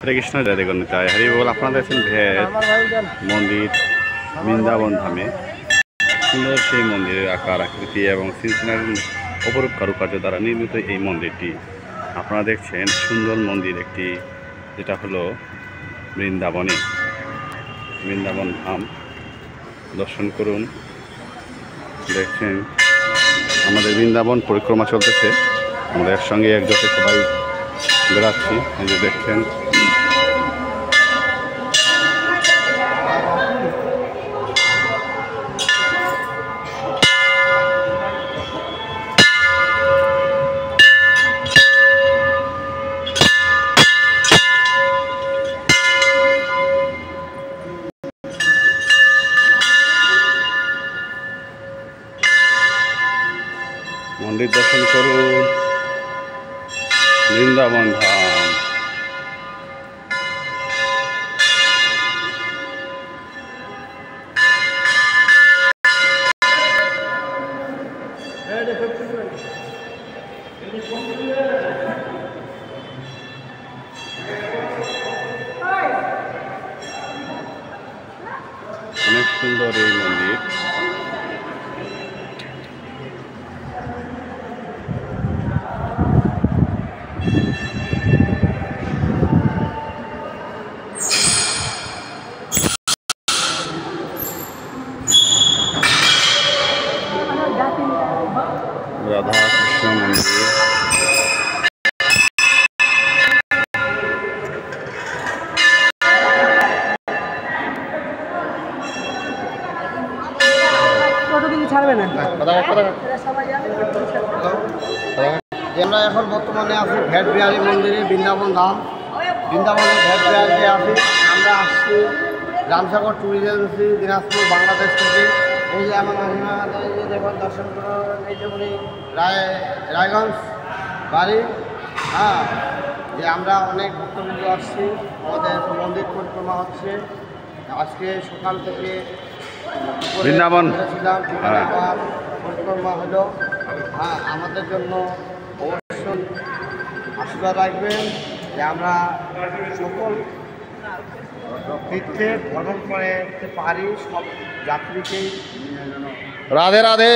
হরে কৃষ্ণ, জয় জগন্নাথ, হরি বল। আপনারা দেখছেন ভেদ মন্দির বৃন্দাবন ধামে। সুন্দর সেই মন্দিরের আকার আকৃতি এবং সিনসিনারির অপরূপ কারুকার্য দ্বারা নির্মিত এই মন্দিরটি আপনারা দেখছেন। সুন্দর মন্দির একটি, যেটা হলো বৃন্দাবন ধাম। দর্শন করুন। দেখছেন আমাদের বৃন্দাবন পরিক্রমা চলতেছে। আমরা একসঙ্গে একজোটে সবাই বেড়াচ্ছি। এই যে দেখছেন, মন্দির দর্শন করুন। বৃন্দাবন ধাম। অনেক সুন্দর এই মন্দির। রাধা কৃষ্ণ মন্দির। আমরা এখন বর্তমানে আছি ভেট বিহারী মন্দিরে, বৃন্দাবন ধাম। বৃন্দাবনে ভেট বিহারিতে আছি। আমরা আসছি রামসাগর ট্যুরিজম এজেন্সি, দিনাজপুর, বাংলাদেশ থেকে। এই যে আমার মাঝিমা, এই যে দেখুন, দর্শন করুন। এই যে উনি রায়গঞ্জ বাড়ি। হ্যাঁ, যে আমরা অনেক ভক্তবৃন্দ আসছি। আমাদের মন্দির পরিক্রমা হচ্ছে আজকে সকাল থেকে। বৃন্দাবন পরিক্রমা হলো। হ্যাঁ, আমাদের জন্য অবশ্যই আশীর্বাদ রাখবেন যে আমরা সকল তীর্থে ভ্রমণ করতে পারি। সব যাত্রীকেই রাধে রাধে।